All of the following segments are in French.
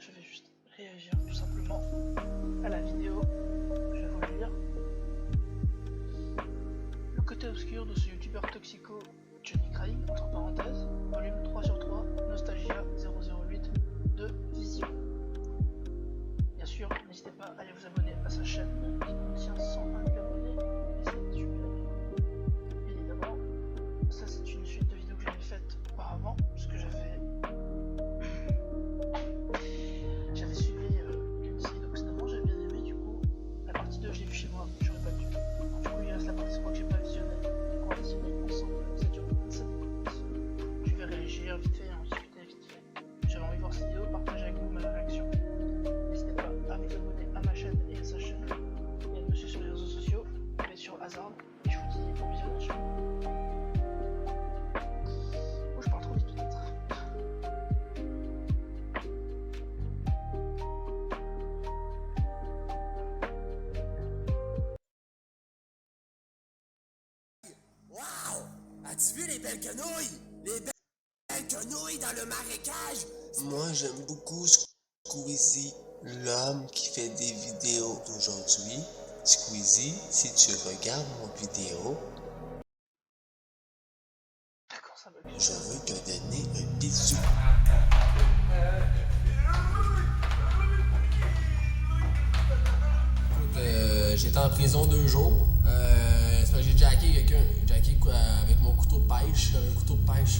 je vais juste réagir tout simplement à la vidéo. Je vais vous le lire. Le côté obscur de ce youtubeur toxico Johnny Crying, entre parenthèses, volume 3/3, Nostalgia 008 de Vision. Bien sûr, n'hésitez pas à aller vous abonner à sa chaîne qui contient 101 000 abonnés. Et c'est super. Bien évidemment, ça c'est une suite de vidéos que j'avais faites auparavant, puisque j'avais suivi l'UNC d'Oxnamon, j'avais bien aimé. Du coup, la partie 2 je l'ai vue chez moi, j'aurais pas dû. Du coup, il reste la partie 3 que j'ai pas visionnée. On va visionner ensemble, ça dure 27 minutes. Je vais réagir vite fait, en discuter vite fait. J'avais envie de voir cette vidéo, partager avec vous ma réaction. N'hésitez pas à vous abonner à ma chaîne et à sa chaîne, et à me suivre sur les réseaux sociaux, et sur Hazard. Et je vous dis bon visionnage. Oh, je parle trop vite peut-être. Wow! As-tu vu les belles quenouilles? Les belles quenouilles dans le marécage? Moi, j'aime beaucoup Squeezie, l'homme qui fait des vidéos d'aujourd'hui. Squeezie, si tu regardes mon vidéo, D'accord, ça va bien. je veux te donner un bisou. J'étais en prison 2 jours. C'est parce que j'ai jacké quelqu'un. Jacké avec mon couteau de pêche. Un couteau de pêche.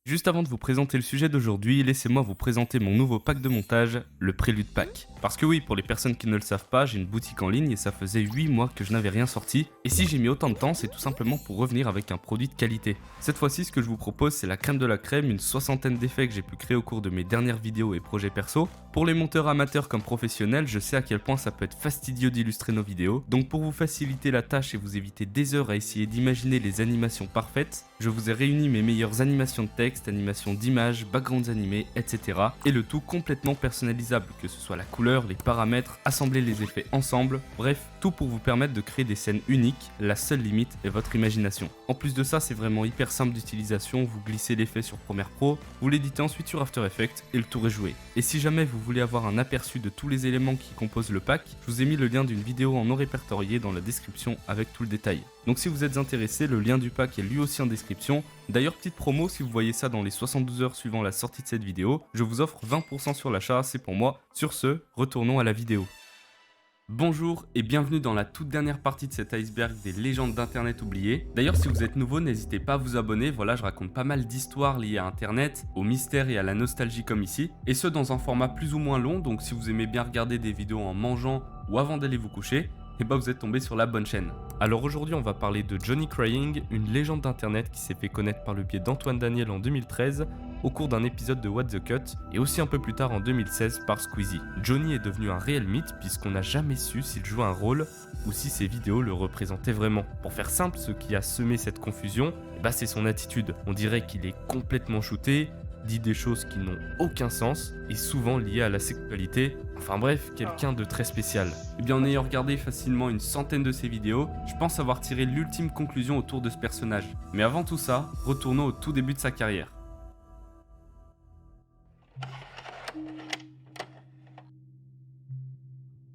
Juste avant de vous présenter le sujet d'aujourd'hui, laissez-moi vous présenter mon nouveau pack de montage, le Prélude Pack. Parce que oui, pour les personnes qui ne le savent pas, j'ai une boutique en ligne et ça faisait 8 mois que je n'avais rien sorti. Et si j'ai mis autant de temps, c'est tout simplement pour revenir avec un produit de qualité. Cette fois-ci, ce que je vous propose, c'est la crème de la crème, une soixantaine d'effets que j'ai pu créer au cours de mes dernières vidéos et projets perso. Pour les monteurs amateurs comme professionnels, je sais à quel point ça peut être fastidieux d'illustrer nos vidéos. Donc pour vous faciliter la tâche et vous éviter des heures à essayer d'imaginer les animations parfaites, je vous ai réuni mes meilleures animations de texte, animations d'images, backgrounds animés, etc. Et le tout complètement personnalisable, que ce soit la couleur, les paramètres, assembler les effets ensemble, bref, tout pour vous permettre de créer des scènes uniques, la seule limite est votre imagination. En plus de ça, c'est vraiment hyper simple d'utilisation, vous glissez l'effet sur Premiere Pro, vous l'éditez ensuite sur After Effects et le tour est joué. Et si jamais vous voulez avoir un aperçu de tous les éléments qui composent le pack, je vous ai mis le lien d'une vidéo en non répertorié dans la description avec tout le détail. Donc si vous êtes intéressé, le lien du pack est lui aussi en description. D'ailleurs, petite promo, si vous voyez ça dans les 72 heures suivant la sortie de cette vidéo, je vous offre 20% sur l'achat, c'est pour moi. Sur ce, retournons à la vidéo. Bonjour et bienvenue dans la toute dernière partie de cet iceberg des légendes d'internet oubliées. D'ailleurs, si vous êtes nouveau, n'hésitez pas à vous abonner, voilà, je raconte pas mal d'histoires liées à internet, au mystère et à la nostalgie comme ici, et ce dans un format plus ou moins long, donc si vous aimez bien regarder des vidéos en mangeant ou avant d'aller vous coucher, et bah vous êtes tombé sur la bonne chaîne. Alors aujourd'hui on va parler de Johnny Crying, une légende d'internet qui s'est fait connaître par le biais d'Antoine Daniel en 2013 au cours d'un épisode de What the Cut et aussi un peu plus tard en 2016 par Squeezie. Johnny est devenu un réel mythe puisqu'on n'a jamais su s'il jouait un rôle ou si ses vidéos le représentaient vraiment. Pour faire simple, ce qui a semé cette confusion, bah c'est son attitude. On dirait qu'il est complètement shooté, dit des choses qui n'ont aucun sens et souvent liées à la sexualité. Enfin bref, quelqu'un de très spécial. Et bien en ayant regardé facilement une centaine de ses vidéos, je pense avoir tiré l'ultime conclusion autour de ce personnage. Mais avant tout ça, retournons au tout début de sa carrière.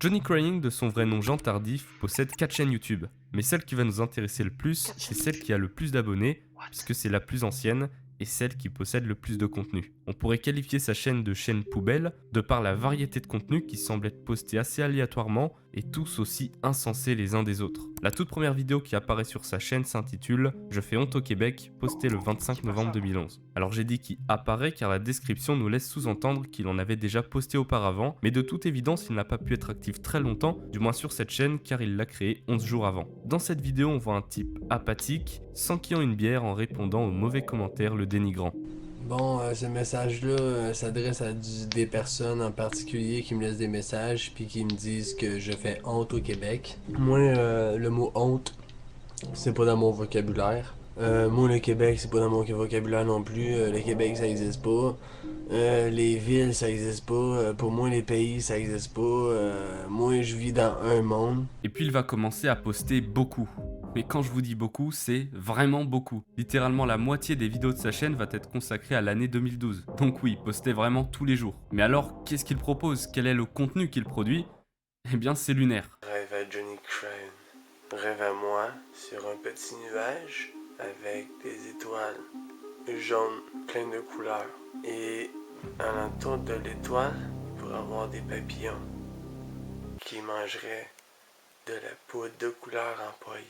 Johnny Crying, de son vrai nom Jean Tardif, possède 4 chaînes YouTube. Mais celle qui va nous intéresser le plus, c'est celle qui a le plus d'abonnés, puisque c'est la plus ancienne, et celle qui possède le plus de contenu. On pourrait qualifier sa chaîne de chaîne poubelle, de par la variété de contenus qui semblent être postés assez aléatoirement et tous aussi insensés les uns des autres. La toute première vidéo qui apparaît sur sa chaîne s'intitule « Je fais honte au Québec », postée le 25 novembre 2011. Alors j'ai dit qu'il apparaît car la description nous laisse sous-entendre qu'il en avait déjà posté auparavant, mais de toute évidence il n'a pas pu être actif très longtemps, du moins sur cette chaîne car il l'a créée 11 jours avant. Dans cette vidéo on voit un type apathique, s'enquillant une bière en répondant aux mauvais commentaires le dénigrant. Bon, ce message-là s'adresse à des personnes en particulier qui me laissent des messages puis qui me disent que je fais honte au Québec. Moi, le mot honte, c'est pas dans mon vocabulaire. Moi, le Québec, c'est pas dans mon vocabulaire non plus. Le Québec, ça existe pas. Les villes, ça existe pas. Pour moi, les pays, ça existe pas. Moi, je vis dans un monde. Et puis il va commencer à poster beaucoup. Mais quand je vous dis beaucoup, c'est vraiment beaucoup. Littéralement la moitié des vidéos de sa chaîne va être consacrée à l'année 2012. Donc oui, il postait vraiment tous les jours. Mais alors, qu'est-ce qu'il propose? Quel est le contenu qu'il produit? Eh bien, c'est lunaire. Rêve à Johnny Crown. Rêve à moi sur un petit nuage avec des étoiles jaunes pleines de couleurs. Et alentour de l'étoile, il pourrait avoir des papillons qui mangeraient de la poudre de couleur en paille.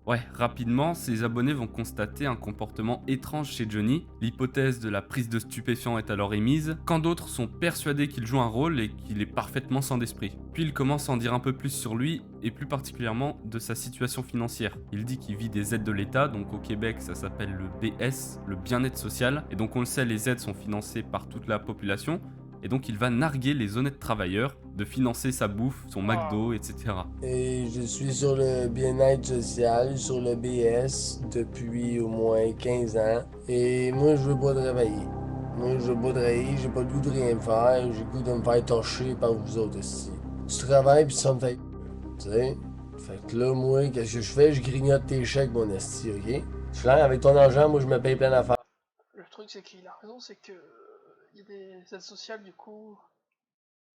Ouais, rapidement, ses abonnés vont constater un comportement étrange chez Johnny. L'hypothèse de la prise de stupéfiants est alors émise, quand d'autres sont persuadés qu'il joue un rôle et qu'il est parfaitement sans d'esprit. Puis il commence à en dire un peu plus sur lui, et plus particulièrement de sa situation financière. Il dit qu'il vit des aides de l'État, donc au Québec ça s'appelle le BS, le bien-être social, et donc on le sait, les aides sont financées par toute la population, et donc il va narguer les honnêtes travailleurs de financer sa bouffe, son McDo, etc. Et je suis sur le bien-être social, sur le BS, depuis au moins 15 ans. Et moi, je veux pas travailler. Moi, je veux pas travailler, j'ai pas le goût de rien faire, j'ai le goût de me faire torcher par vous autres ici. Tu travailles pis ça me fait... Tu sais? Fait que là, moi, qu'est-ce que je fais? Je grignote tes chèques, mon esti, ok? Je suis là, avec ton argent, moi, je me paye plein d'affaires. Le truc, c'est qu'il a raison, c'est que il y a des aides sociales, du coup,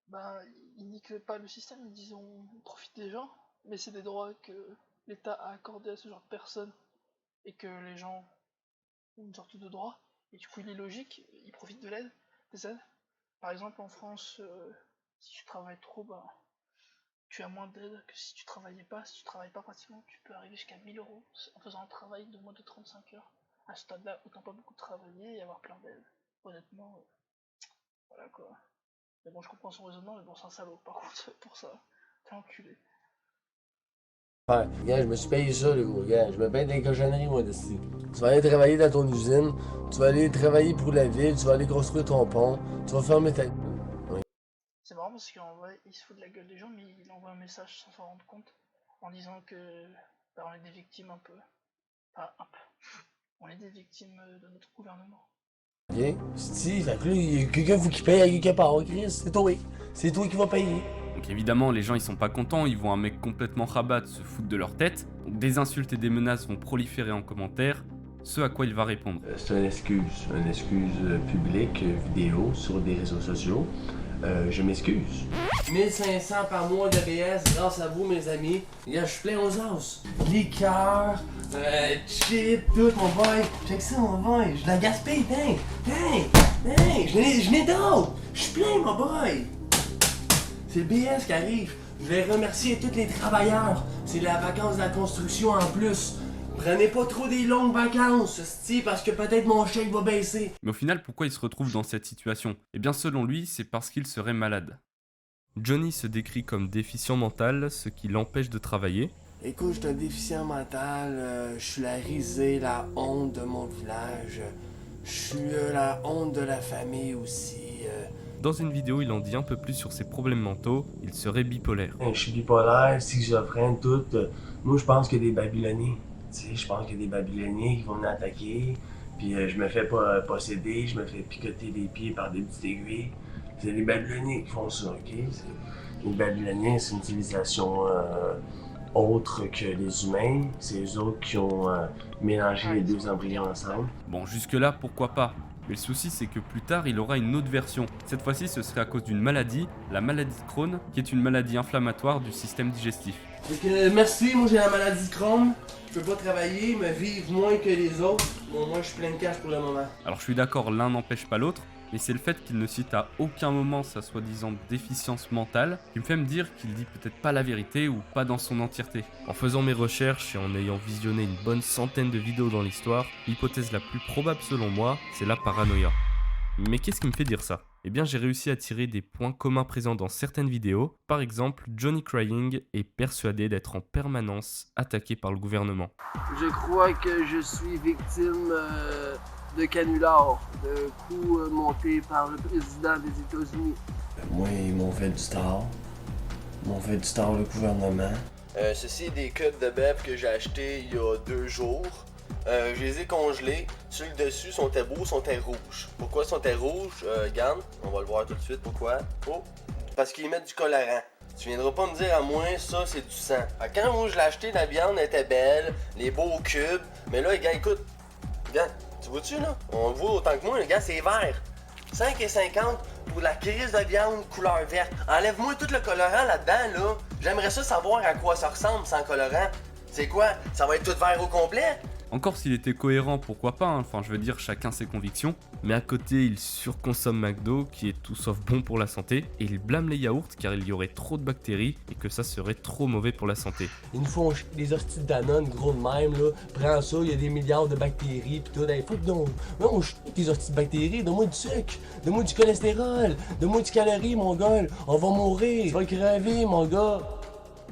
ben, ils niquent pas le système, ils disent on profite des gens, mais c'est des droits que l'État a accordés à ce genre de personnes et que les gens ont une sorte de droit, et du coup, il est logique, ils profitent de l'aide, des aides. Par exemple, en France, si tu travailles trop, ben, tu as moins d'aide que si tu travaillais pas. Si tu travailles pas pratiquement, tu peux arriver jusqu'à 1000 euros en faisant un travail de moins de 35 heures. À ce stade-là, autant pas beaucoup travailler et avoir plein d'aides. Honnêtement, voilà quoi. Mais bon, je comprends son raisonnement, mais bon, c'est un salaud par contre, pour ça. T'es enculé. Ouais, gars, je me suis payé ça, le gros gars. Je me paye des cochonneries, moi, d'ici. Tu vas aller travailler dans ton usine, tu vas aller travailler pour la ville, tu vas aller construire ton pont, tu vas fermer ta... C'est marrant parce qu'en vrai, il se fout de la gueule des gens, mais il envoie un message sans s'en rendre compte, en disant que bah, on est des victimes un peu. Enfin, un peu. On est des victimes de notre gouvernement. Ok? Si, fait que là, il y a quelqu'un qui paye à quelque part, Chris, c'est toi. C'est toi qui vas payer. Donc évidemment, les gens ils sont pas contents, ils voient un mec complètement rabat se foutre de leur tête. Donc des insultes et des menaces vont proliférer en commentaire, ce à quoi il va répondre. C'est une excuse publique, vidéo, sur des réseaux sociaux. Je m'excuse. 1500 par mois de BS grâce à vous, mes amis. Je suis plein aux os. Liqueur, chip, tout, mon boy. Check ça, mon boy. Je la gaspille, je n'ai d'autres. Je suis plein, mon boy. C'est le BS qui arrive. Je vais remercier tous les travailleurs. C'est la vacance de la construction en plus. Prenez pas trop des longues vacances, parce que peut-être mon chèque va baisser. Mais au final, pourquoi il se retrouve dans cette situation? Eh bien selon lui, c'est parce qu'il serait malade. Johnny se décrit comme déficient mental, ce qui l'empêche de travailler. Écoute, je suis un déficient mental, je suis la risée, la honte de mon village. Je suis la honte de la famille aussi. Dans une vidéo, il en dit un peu plus sur ses problèmes mentaux, il serait bipolaire. Je suis bipolaire, schizophrène, tout. Moi, je pense qu'il y a des Babyloniens. Tu sais, je pense qu'il y a des Babyloniens qui vont m'attaquer. Puis je me fais pas posséder, je me fais picoter des pieds par des petites aiguilles. C'est les Babyloniens qui font ça, ok? Les Babyloniens, c'est une civilisation autre que les humains. C'est eux autres qui ont mélangé les deux embryons ensemble. Bon, jusque-là, pourquoi pas? Mais le souci, c'est que plus tard, il aura une autre version. Cette fois-ci, ce serait à cause d'une maladie, la maladie de Crohn, qui est une maladie inflammatoire du système digestif. Merci, moi j'ai la maladie de Crohn. Je peux pas travailler, me vivre moins que les autres. Bon, moi je suis plein de cash pour le moment. Alors je suis d'accord, l'un n'empêche pas l'autre, mais c'est le fait qu'il ne cite à aucun moment sa soi-disant déficience mentale qui me fait me dire qu'il dit peut-être pas la vérité ou pas dans son entièreté. En faisant mes recherches et en ayant visionné une bonne centaine de vidéos dans l'histoire, l'hypothèse la plus probable selon moi, c'est la paranoïa. Mais qu'est-ce qui me fait dire ça? Eh bien j'ai réussi à tirer des points communs présents dans certaines vidéos. Par exemple, Johnny Crying est persuadé d'être en permanence attaqué par le gouvernement. Je crois que je suis victime de canulars, de coups montés par le président des États-Unis. Moi, ils m'ont fait du tort. Ils m'ont fait du tort, le gouvernement. Ceci est des cups de bœuf que j'ai acheté il y a 2 jours. je les ai congelés. Ceux le dessus sont beaux, sont rouges. Pourquoi sont rouges? Regarde, on va le voir tout de suite. Pourquoi? Oh, parce qu'ils mettent du colorant. Tu viendras pas me dire à moi, ça c'est du sang. Quand moi je l'ai acheté, la viande était belle, les beaux cubes. Mais là, gars, écoute, regarde, tu vois-tu là? On le voit autant que moi, le gars, c'est vert. 5,50 pour la crise de viande couleur verte. Enlève-moi tout le colorant là-dedans, là. J'aimerais ça savoir à quoi ça ressemble sans colorant. C'est quoi? Ça va être tout vert au complet? Encore s'il était cohérent, pourquoi pas, hein. Enfin je veux dire chacun ses convictions, mais à côté il surconsomme McDo qui est tout sauf bon pour la santé, et il blâme les yaourts car il y aurait trop de bactéries et que ça serait trop mauvais pour la santé. Ils nous font des hosties de Danone, gros de même, là. Prends ça, il y a des milliards de bactéries, pis tout. Hey, faut que non, on chie des hosties de bactéries, donne-moi du sucre, donne-moi du cholestérol, donne-moi du calories, mon gars. On va mourir, tu vas crever, mon gars.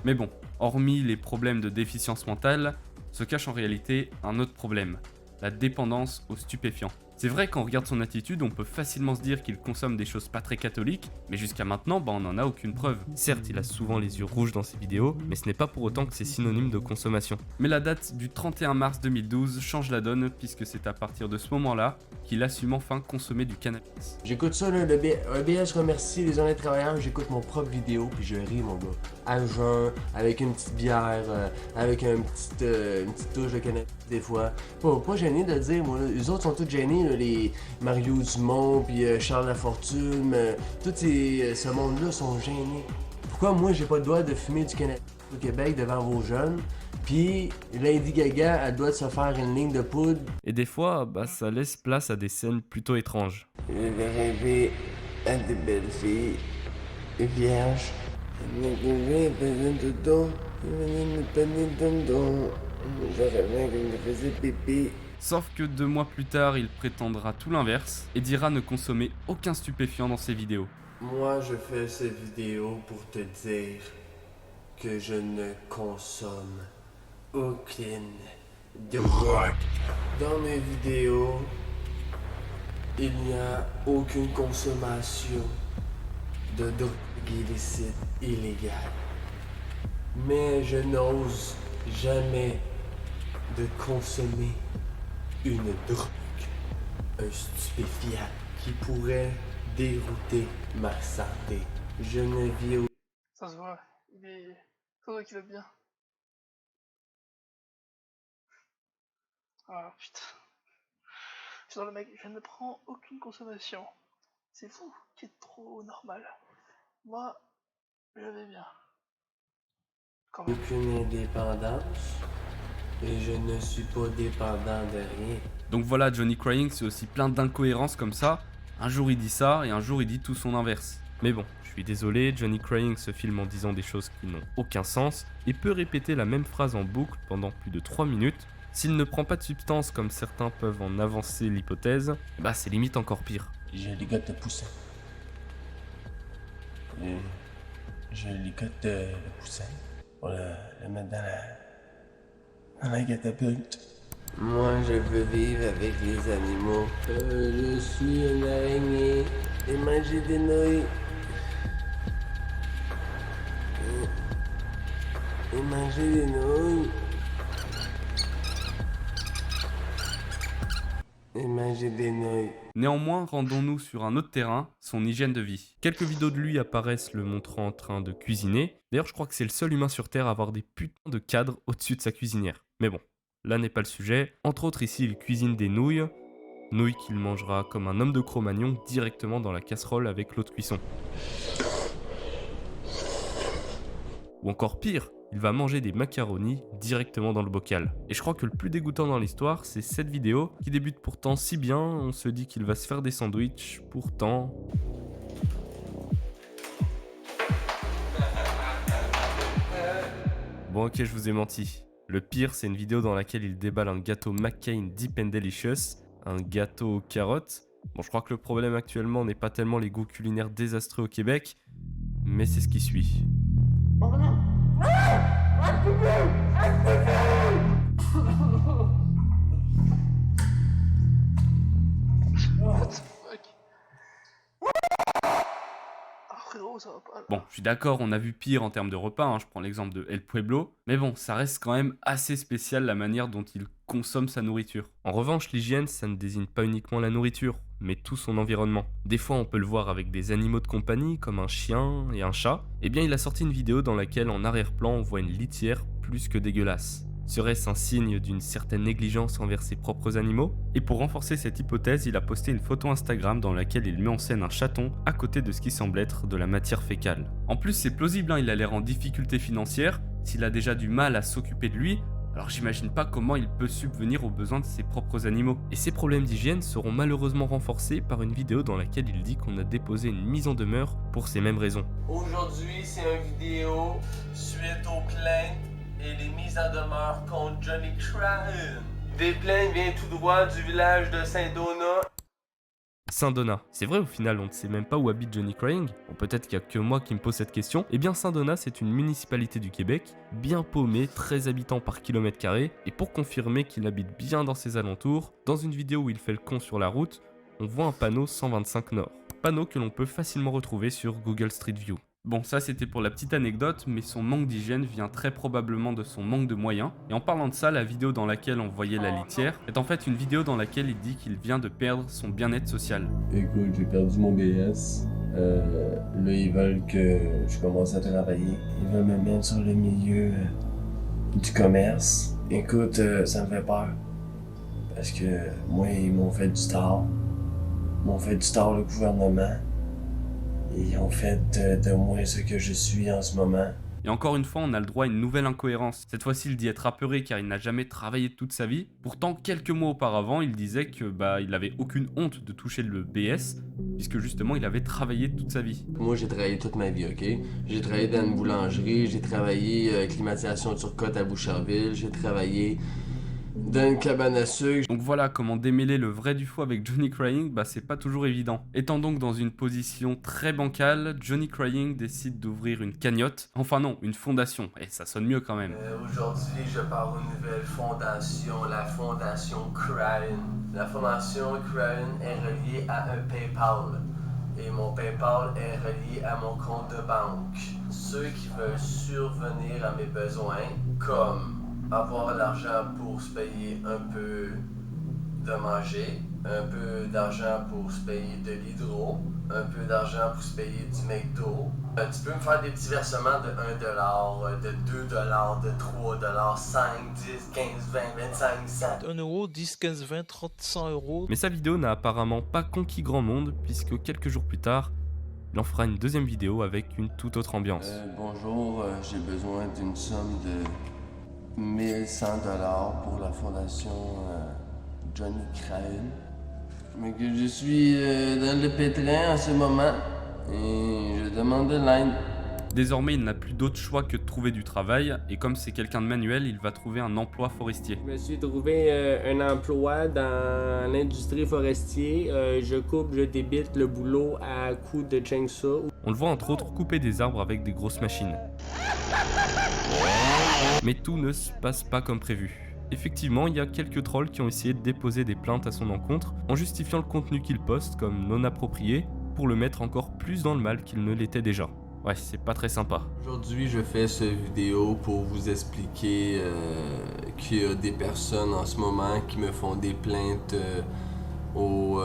Mais bon, hormis les problèmes de déficience mentale, se cache en réalité un autre problème, la dépendance aux stupéfiants. C'est vrai qu'en regarde son attitude, on peut facilement se dire qu'il consomme des choses pas très catholiques, mais jusqu'à maintenant, on n'en a aucune preuve. Certes, il a souvent les yeux rouges dans ses vidéos, mais ce n'est pas pour autant que c'est synonyme de consommation. Mais la date du 31 mars 2012 change la donne, puisque c'est à partir de ce moment-là qu'il assume enfin consommer du cannabis. J'écoute ça, là, un BS remercie les honnêtes travailleurs, j'écoute mon propre vidéo, puis je ris, mon gars. À jeun, avec une petite bière, avec une petite touche de cannabis, des fois. Pas gêné de le dire, moi. Les autres sont tous gênés, là, les Mario Dumont, puis Charles Lafortune, tous ce monde-là sont gênés. Pourquoi moi, j'ai pas le droit de fumer du cannabis au Québec devant vos jeunes? Puis Lady Gaga, elle doit se faire une ligne de poudre. Et des fois, ça laisse place à des scènes plutôt étranges. Je vais rêver à des belles filles vierges. Je rêvais qu'elles me faisaient pipi. Sauf que 2 mois plus tard, il prétendra tout l'inverse et dira ne consommer aucun stupéfiant dans ses vidéos. Moi, je fais cette vidéo pour te dire que je ne consomme aucune drogue. Dans mes vidéos, il n'y a aucune consommation de drogue illicite illégale. Mais je n'ose jamais de consommer une drogue, un stupéfiant qui pourrait dérouter ma santé. Je ne vis au... Ça se voit, ça voit qu'il va bien. Ah putain. Genre le mec, je ne prends aucune consommation. C'est vous qui êtes trop normal. Moi, je vais bien. Quand même. aucune indépendance et je ne suis pas dépendant de rien. Donc voilà, Johnny Crying, c'est aussi plein d'incohérences comme ça. Un jour il dit ça et un jour il dit tout son inverse. Mais bon, je suis désolé, Johnny Crying se filme en disant des choses qui n'ont aucun sens et peut répéter la même phrase en boucle pendant plus de 3 minutes. S'il ne prend pas de substance comme certains peuvent en avancer l'hypothèse, c'est limite encore pire. Je ligote le poussin. Je ligote le poussin pour le mettre dans la catapulte. Moi, je veux vivre avec les animaux. Je suis une araignée et manger des nouilles. Et manger des nouilles. Et manger des nouilles. Néanmoins, rendons-nous sur un autre terrain, son hygiène de vie. Quelques vidéos de lui apparaissent le montrant en train de cuisiner. D'ailleurs, je crois que c'est le seul humain sur Terre à avoir des putains de cadres au-dessus de sa cuisinière. Mais bon, là n'est pas le sujet. Entre autres, ici, il cuisine des nouilles. Nouilles qu'il mangera comme un homme de Cro-Magnon directement dans la casserole avec l'eau de cuisson. Ou encore pire, il va manger des macaronis directement dans le bocal. Et je crois que le plus dégoûtant dans l'histoire, c'est cette vidéo qui débute pourtant si bien, on se dit qu'il va se faire des sandwichs, pourtant... Bon ok, je vous ai menti. Le pire, c'est une vidéo dans laquelle il déballe un gâteau McCain Deep and Delicious, un gâteau aux carottes. Bon, je crois que le problème actuellement n'est pas tellement les goûts culinaires désastreux au Québec, mais c'est ce qui suit. What the fuck? Ah frérot, ça va pas là. Bon, je suis d'accord, on a vu pire en termes de repas, je prends l'exemple de El Pueblo, mais bon, ça reste quand même assez spécial la manière dont il consomme sa nourriture. En revanche, l'hygiène, ça ne désigne pas uniquement la nourriture, mais tout son environnement. Des fois, on peut le voir avec des animaux de compagnie, comme un chien et un chat. Eh bien, il a sorti une vidéo dans laquelle, en arrière-plan, on voit une litière plus que dégueulasse. Serait-ce un signe d'une certaine négligence envers ses propres animaux? Et pour renforcer cette hypothèse, il a posté une photo Instagram dans laquelle il met en scène un chaton à côté de ce qui semble être de la matière fécale. En plus, c'est plausible, il a l'air en difficulté financière. S'il a déjà du mal à s'occuper de lui, alors j'imagine pas comment il peut subvenir aux besoins de ses propres animaux. Et ces problèmes d'hygiène seront malheureusement renforcés par une vidéo dans laquelle il dit qu'on a déposé une mise en demeure pour ces mêmes raisons. Aujourd'hui, c'est une vidéo suite aux plaintes et les mises en demeure contre Johnny Crayon. Des plaintes viennent tout droit du village de Saint-Donat. Saint-Donat. C'est vrai, au final, on ne sait même pas où habite Johnny Crying. Bon, peut-être qu'il n'y a que moi qui me pose cette question. Eh bien, Saint-Donat, c'est une municipalité du Québec, bien paumée, 13 habitants par kilomètre carré. Et pour confirmer qu'il habite bien dans ses alentours, dans une vidéo où il fait le con sur la route, on voit un panneau 125 Nord. Panneau que l'on peut facilement retrouver sur Google Street View. Bon, ça c'était pour la petite anecdote, mais son manque d'hygiène vient très probablement de son manque de moyens. Et en parlant de ça, la vidéo dans laquelle on voyait la litière est en fait une vidéo dans laquelle il dit qu'il vient de perdre son bien-être social. Écoute, j'ai perdu mon BS. Là, ils veulent que je commence à travailler. Ils veulent me mettre sur le milieu du commerce. Écoute, ça me fait peur. Parce que moi, ils m'ont fait du tort. Ils m'ont fait du tort, le gouvernement. Ils ont fait de moi ce que je suis en ce moment. Et encore une fois, on a le droit à une nouvelle incohérence. Cette fois-ci, il dit être apeuré car il n'a jamais travaillé toute sa vie. Pourtant, quelques mois auparavant, il disait que il avait aucune honte de toucher le BS, puisque justement, il avait travaillé toute sa vie. Moi, j'ai travaillé toute ma vie, ok? J'ai travaillé dans une boulangerie, j'ai travaillé climatisation Turcotte à Boucherville, j'ai travaillé dans une cabane à sucre. Donc voilà, comment démêler le vrai du faux avec Johnny Crying, c'est pas toujours évident. Étant donc dans une position très bancale, Johnny Crying décide d'ouvrir une cagnotte. Enfin non, une fondation, et ça sonne mieux quand même. Aujourd'hui, je pars une nouvelle fondation, la fondation Crying. La fondation Crying est reliée à un PayPal. Et mon PayPal est relié à mon compte de banque. Ceux qui veulent survenir à mes besoins, comme avoir l'argent pour se payer un peu de manger, un peu d'argent pour se payer de l'hydro, un peu d'argent pour se payer du McDo. Tu peux me faire des petits versements de 1$, de 2$, de 3$, 5, 10, 15, 20, 25, 100. 1€, 10, 15, 20, 30, 100€. Mais sa vidéo n'a apparemment pas conquis grand monde, puisque quelques jours plus tard, il en fera une deuxième vidéo avec une toute autre ambiance. Bonjour, j'ai besoin d'une somme de 1100$ pour la fondation Johnny Crayon. Mais que je suis dans le pétrin en ce moment et je demande de l'aide. Désormais, il n'a plus d'autre choix que de trouver du travail, et comme c'est quelqu'un de manuel, il va trouver un emploi forestier. Je me suis trouvé un emploi dans l'industrie forestière. Je coupe, je débite le boulot à coups de chainsaw. On le voit entre autres couper des arbres avec des grosses machines. Mais tout ne se passe pas comme prévu. Effectivement, il y a quelques trolls qui ont essayé de déposer des plaintes à son encontre en justifiant le contenu qu'il poste comme non approprié pour le mettre encore plus dans le mal qu'il ne l'était déjà. Ouais, c'est pas très sympa. Aujourd'hui, je fais cette vidéo pour vous expliquer qu'il y a des personnes en ce moment qui me font des plaintes au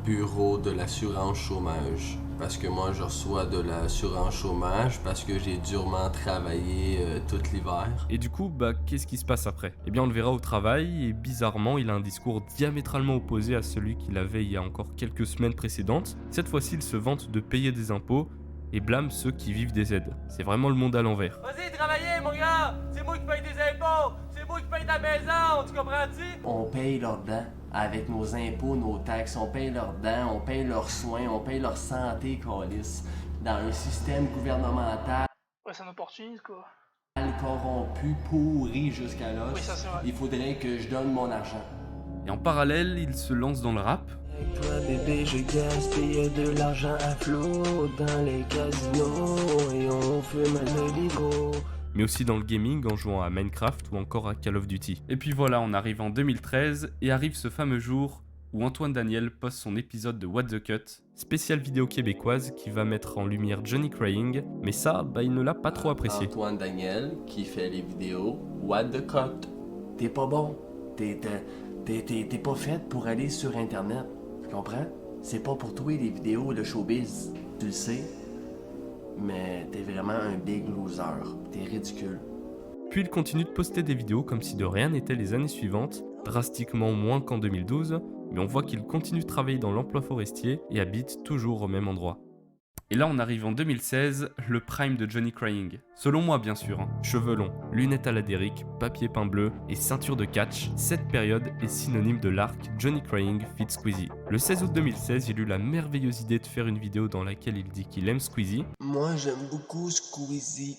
bureau de l'assurance chômage. Parce que moi, je reçois de l'assurance chômage parce que j'ai durement travaillé tout l'hiver. Et du coup, qu'est-ce qui se passe après? Eh bien, on le verra au travail, et bizarrement, il a un discours diamétralement opposé à celui qu'il avait il y a encore quelques semaines précédentes. Cette fois-ci, il se vante de payer des impôts et blâme ceux qui vivent des aides. C'est vraiment le monde à l'envers. Vas-y, travaillez, mon gars! C'est moi qui paye des impôts! C'est moi qui paye ta maison! Tu comprends-tu? On paye leurs dents avec nos impôts, nos taxes. On paye leurs dents, on paye leurs soins, on paye leur santé, câlisse. Dans un système gouvernemental Ouais, c'est un opportuniste, quoi. corrompu, pourri jusqu'à l'os. Oui, ça c'est vrai. Il faudrait que je donne mon argent. Et en parallèle, il se lance dans le rap. Avec toi, bébé, je gaspille de l'argent à flot dans les casinos et on fume le ligo. Mais aussi dans le gaming en jouant à Minecraft ou encore à Call of Duty. Et puis voilà, on arrive en 2013 et arrive ce fameux jour où Antoine Daniel poste son épisode de What the Cut, spéciale vidéo québécoise qui va mettre en lumière Johnny Crying, mais ça, il ne l'a pas trop apprécié. Antoine Daniel qui fait les vidéos What the Cut. T'es pas bon. T'es pas faite pour aller sur Internet. Tu comprends? C'est pas pour toi les vidéos de showbiz. Tu le sais, mais t'es vraiment un big loser. T'es ridicule. Puis il continue de poster des vidéos comme si de rien n'était les années suivantes, drastiquement moins qu'en 2012, mais on voit qu'il continue de travailler dans l'emploi forestier et habite toujours au même endroit. Et là on arrive en 2016, le prime de Johnny Crying. Selon moi bien sûr, hein. Cheveux longs, lunettes à la Derrick, papier peint bleu et ceinture de catch, cette période est synonyme de l'arc Johnny Crying feat Squeezie. Le 16 août 2016, il eut la merveilleuse idée de faire une vidéo dans laquelle il dit qu'il aime Squeezie. Moi, j'aime beaucoup Squeezie.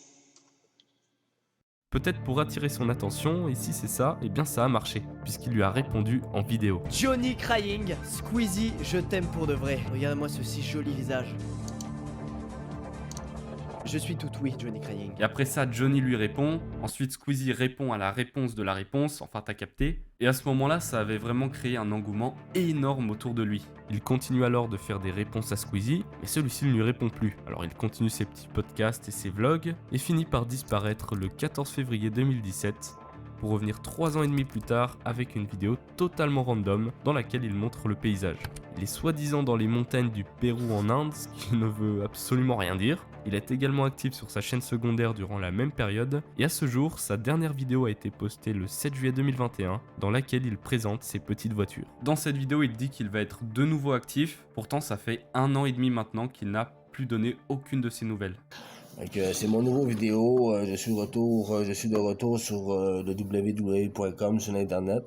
Peut-être pour attirer son attention, et si c'est ça, eh bien ça a marché, puisqu'il lui a répondu en vidéo. Johnny Crying, Squeezie, je t'aime pour de vrai. Regarde-moi ce si joli visage. Je suis tout oui, Johnny Crying. Et après ça, Johnny lui répond, ensuite Squeezie répond à la réponse de la réponse, enfin t'as capté, et à ce moment-là, ça avait vraiment créé un engouement énorme autour de lui. Il continue alors de faire des réponses à Squeezie, mais celui-ci ne lui répond plus. Alors il continue ses petits podcasts et ses vlogs, et finit par disparaître le 14 février 2017, pour revenir 3 ans et demi plus tard avec une vidéo totalement random dans laquelle il montre le paysage. Il est soi-disant dans les montagnes du Pérou en Inde, ce qui ne veut absolument rien dire. Il est également actif sur sa chaîne secondaire durant la même période, et à ce jour, sa dernière vidéo a été postée le 7 juillet 2021, dans laquelle il présente ses petites voitures. Dans cette vidéo, il dit qu'il va être de nouveau actif, pourtant ça fait 1 an et demi maintenant qu'il n'a plus donné aucune de ses nouvelles. Donc, c'est mon nouveau vidéo, je suis de retour sur le www.com sur internet.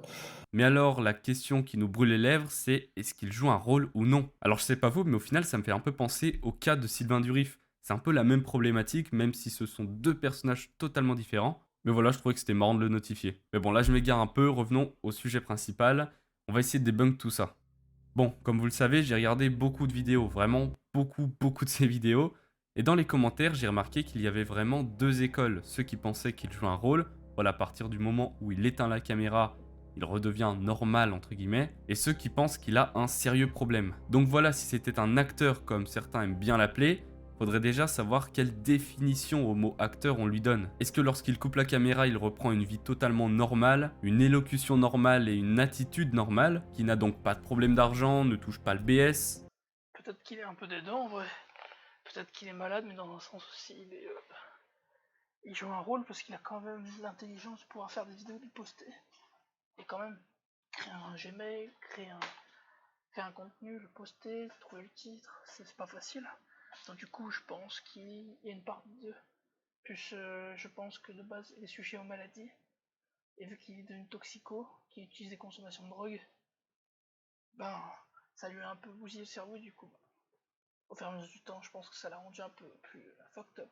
Mais alors, la question qui nous brûle les lèvres, c'est est-ce qu'il joue un rôle ou non? Alors je sais pas vous, mais au final ça me fait un peu penser au cas de Sylvain Durif. C'est un peu la même problématique, même si ce sont 2 personnages totalement différents. Mais voilà, je trouvais que c'était marrant de le notifier. Mais bon, là je m'égare un peu, revenons au sujet principal. On va essayer de débunk tout ça. Bon, comme vous le savez, j'ai regardé beaucoup de vidéos, vraiment beaucoup de ces vidéos. Et dans les commentaires, j'ai remarqué qu'il y avait vraiment 2 écoles. Ceux qui pensaient qu'il jouait un rôle, voilà, à partir du moment où il éteint la caméra, il redevient normal entre guillemets, et ceux qui pensent qu'il a un sérieux problème. Donc voilà, si c'était un acteur comme certains aiment bien l'appeler, faudrait déjà savoir quelle définition au mot acteur on lui donne. Est-ce que lorsqu'il coupe la caméra, il reprend une vie totalement normale, une élocution normale et une attitude normale, qui n'a donc pas de problème d'argent, ne touche pas le BS? Peut-être qu'il est un peu dedans en vrai. Peut-être qu'il est malade, mais dans un sens aussi, il joue un rôle parce qu'il a quand même l'intelligence de pouvoir faire des vidéos, de poster. Et quand même, créer un Gmail, créer un contenu, le poster, trouver le titre, c'est pas facile. Donc du coup, je pense qu'il y a une part de deux. Plus, je pense que de base, il est sujet aux maladies. Et vu qu'il est devenu toxico, qu'il utilise des consommations de drogue, ben, ça lui a un peu bousillé le cerveau du coup. Au fur et à mesure du temps, je pense que ça l'a rendu un peu plus fucked up,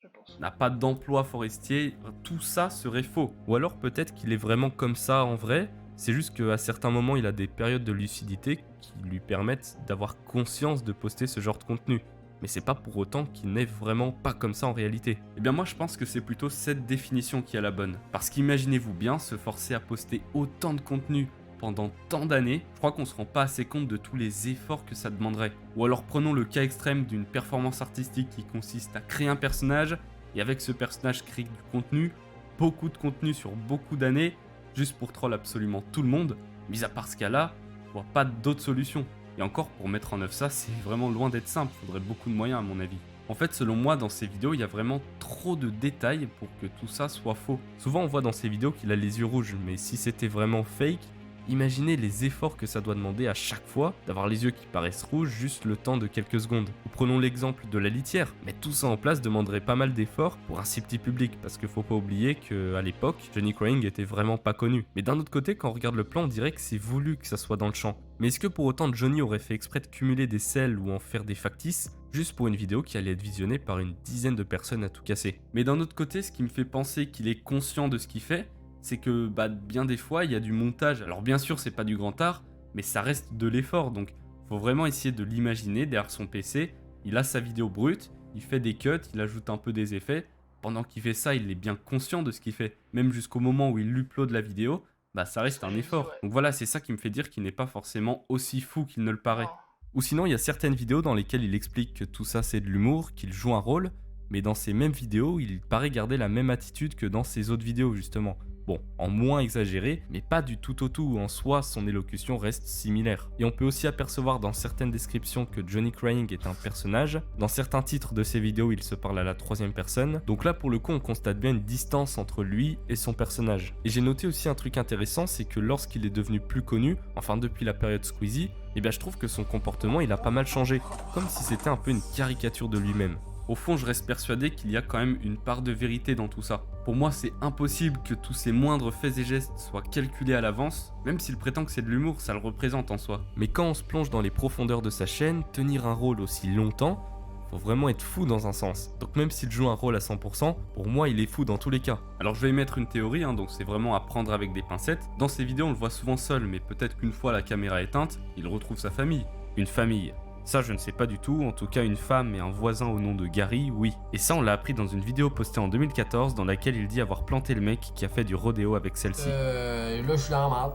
je pense. N'a pas d'emploi forestier, tout ça serait faux. Ou alors peut-être qu'il est vraiment comme ça en vrai, c'est juste qu'à certains moments il a des périodes de lucidité qui lui permettent d'avoir conscience de poster ce genre de contenu. Mais c'est pas pour autant qu'il n'est vraiment pas comme ça en réalité. Eh bien moi je pense que c'est plutôt cette définition qui est la bonne. Parce qu'imaginez-vous bien se forcer à poster autant de contenu pendant tant d'années, je crois qu'on se rend pas assez compte de tous les efforts que ça demanderait. Ou alors prenons le cas extrême d'une performance artistique qui consiste à créer un personnage, et avec ce personnage créer du contenu, beaucoup de contenu sur beaucoup d'années, juste pour troll absolument tout le monde. Mis à part ce cas-là, je vois pas d'autre solution. Et encore, pour mettre en œuvre ça, c'est vraiment loin d'être simple, faudrait beaucoup de moyens à mon avis. En fait, selon moi, dans ces vidéos, il y a vraiment trop de détails pour que tout ça soit faux. Souvent, on voit dans ces vidéos qu'il a les yeux rouges, mais si c'était vraiment fake, imaginez les efforts que ça doit demander à chaque fois d'avoir les yeux qui paraissent rouges juste le temps de quelques secondes. Ou prenons l'exemple de la litière. Mettre tout ça en place demanderait pas mal d'efforts pour un si petit public, parce qu'il faut pas oublier qu'à l'époque, Johnny Crying était vraiment pas connu. Mais d'un autre côté, quand on regarde le plan, on dirait que c'est voulu que ça soit dans le champ. Mais est-ce que pour autant Johnny aurait fait exprès de cumuler des selles ou en faire des factices juste pour une vidéo qui allait être visionnée par une dizaine de personnes à tout casser? Mais d'un autre côté, ce qui me fait penser qu'il est conscient de ce qu'il fait, c'est que bien des fois il y a du montage. Alors bien sûr c'est pas du grand art, mais ça reste de l'effort, donc faut vraiment essayer de l'imaginer derrière son PC. Il a sa vidéo brute, il fait des cuts, il ajoute un peu des effets. Pendant qu'il fait ça, il est bien conscient de ce qu'il fait. Même jusqu'au moment où il upload la vidéo, ça reste un effort. Donc voilà, c'est ça qui me fait dire qu'il n'est pas forcément aussi fou qu'il ne le paraît. Ou sinon, il y a certaines vidéos dans lesquelles il explique que tout ça c'est de l'humour, qu'il joue un rôle, mais dans ces mêmes vidéos, il paraît garder la même attitude que dans ses autres vidéos justement. Bon, en moins exagéré, mais pas du tout au tout, en soi son élocution reste similaire. Et on peut aussi apercevoir dans certaines descriptions que Johnny Crying est un personnage, dans certains titres de ses vidéos il se parle à la troisième personne, donc là pour le coup on constate bien une distance entre lui et son personnage. Et j'ai noté aussi un truc intéressant, c'est que lorsqu'il est devenu plus connu, enfin depuis la période Squeezie, eh bien je trouve que son comportement il a pas mal changé, comme si c'était un peu une caricature de lui-même. Au fond, je reste persuadé qu'il y a quand même une part de vérité dans tout ça. Pour moi, c'est impossible que tous ces moindres faits et gestes soient calculés à l'avance, même s'il prétend que c'est de l'humour, ça le représente en soi. Mais quand on se plonge dans les profondeurs de sa chaîne, tenir un rôle aussi longtemps, faut vraiment être fou dans un sens. Donc même s'il joue un rôle à 100%, pour moi il est fou dans tous les cas. Alors je vais émettre une théorie, donc c'est vraiment à prendre avec des pincettes. Dans ses vidéos on le voit souvent seul, mais peut-être qu'une fois la caméra éteinte, il retrouve sa famille. Une famille. Ça je ne sais pas du tout, en tout cas une femme et un voisin au nom de Gary, oui. Et ça on l'a appris dans une vidéo postée en 2014 dans laquelle il dit avoir planté le mec qui a fait du rodéo avec celle-ci. Là je suis dans la merde.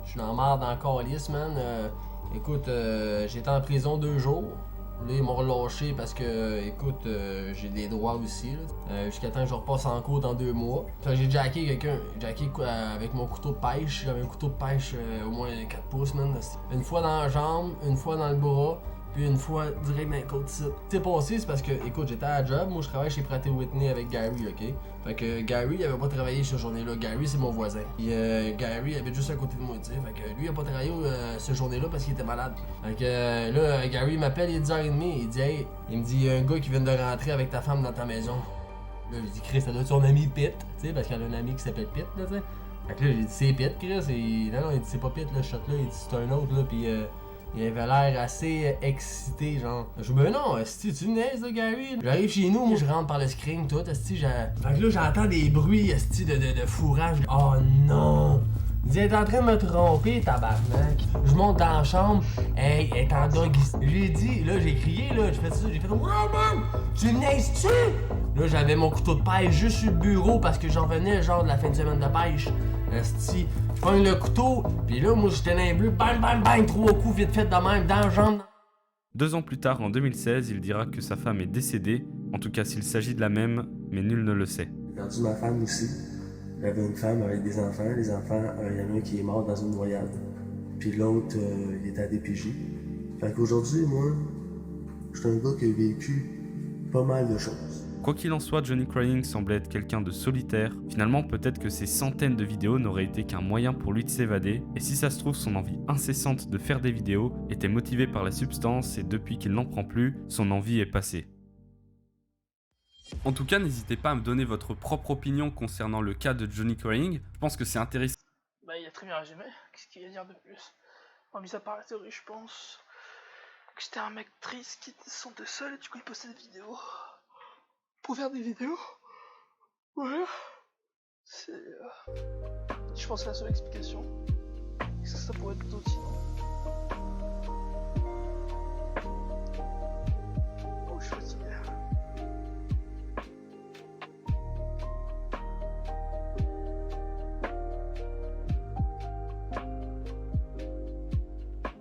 Je suis dans la merde encore lisse, man. Écoute, j'étais en prison 2 jours. Là, ils m'ont relâché parce que, écoute, j'ai des droits aussi. Jusqu'à temps que je repasse en cours dans 2 mois. J'ai jacké quelqu'un. Jacké avec mon couteau de pêche. J'avais un couteau de pêche au moins 4 pouces, man. Une fois dans la jambe, une fois dans le bras. Puis une fois direct dans les côtes ici. C'est passé, c'est parce que, écoute, j'étais à la job, moi je travaille chez Pratt & Whitney avec Gary, ok? Fait que Gary, il avait pas travaillé cette journée-là. Gary, c'est mon voisin. Puis Gary habite juste à côté de moi, tu sais. Fait que lui, il a pas travaillé cette journée-là parce qu'il était malade. Fait que là, Gary m'appelle, il est 10h30, il dit, hey, il me dit, il y a un gars qui vient de rentrer avec ta femme dans ta maison. Là, je dis, Chris, ça doit être son ami Pete, tu sais, parce qu'elle a un ami qui s'appelle Pete, là, tu sais. Fait que là, j'ai dit, c'est Pete, Chris, et non, il dit, c'est pas Pete, là, ce shot-là, il dit, c'est un autre, là, pis il avait l'air assez excité, genre. Je dis, ben non, esti, tu niaises, là, Gary? J'arrive chez nous, moi, je rentre par le screen, tout, esti, fait que là, j'entends des bruits, esti, de fourrage. Oh non! Il dit, elle est en train de me tromper, tabarnak. Je monte dans la chambre, hey, elle est en doggy. J'ai dit, là, j'ai crié, là, j'ai fait ça, j'ai fait, ouais, man, tu niaises-tu? Là, j'avais mon couteau de pêche juste sur le bureau parce que j'en venais, genre, de la fin de semaine de pêche. Esti, je pogne le couteau, pis là, moi, j'étais dans les bleus, bang, bang, bang, 3 coups, vite fait de même, dans la jambe. 2 ans plus tard, en 2016, il dira que sa femme est décédée, en tout cas s'il s'agit de la même, mais nul ne le sait. J'ai perdu ma femme aussi. J'avais une femme avec des enfants. Les enfants, il y en a un qui est mort dans une noyade. Puis l'autre, il était à DPJ. Fait qu'aujourd'hui, moi, je suis un gars qui a vécu pas mal de choses. Quoi qu'il en soit, Johnny Crying semblait être quelqu'un de solitaire. Finalement, peut-être que ces centaines de vidéos n'auraient été qu'un moyen pour lui de s'évader. Et si ça se trouve, son envie incessante de faire des vidéos était motivée par la substance et depuis qu'il n'en prend plus, son envie est passée. En tout cas, n'hésitez pas à me donner votre propre opinion concernant le cas de Johnny Crying. Je pense que c'est intéressant. Bah, il a très bien résumé. Qu'est-ce qu'il y a à dire de plus? En mis à part la théorie, je pense que c'était un mec triste qui se sentait seul et du coup il postait des vidéos. Pour faire des vidéos. Voilà. C'est. Je pense que c'est la seule explication. Est-ce que ça pourrait être d'autres sinon? Oh, je suis fatigué.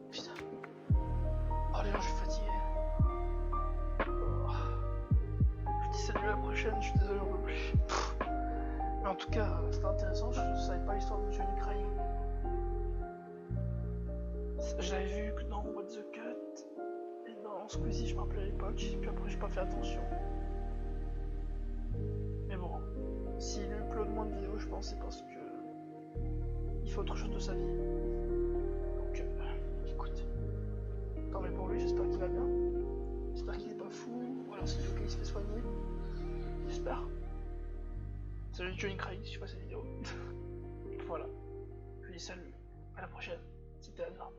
Putain. Oh, les gens, je suis fatigué. Salut, à la prochaine, je suis désolé, on peut plus. Mais en tout cas, c'était intéressant, je savais pas l'histoire de Johnny Crying. J'avais vu que dans What the Cut et dans Squeezie, je me rappelais à l'époque, puis après j'ai pas fait attention. Mais bon, s'il upload moins de vidéos, je pense c'est parce que il fait autre chose de sa vie. Donc, écoute, tant mieux pour lui, j'espère qu'il va bien. J'espère qu'il est pas fou, ou alors s'il faut qu'il se fait soigner. J'espère. Salut Johnny Crying si tu vois cette vidéo. Voilà. Je vous dis salut. À la prochaine. C'était Hazard.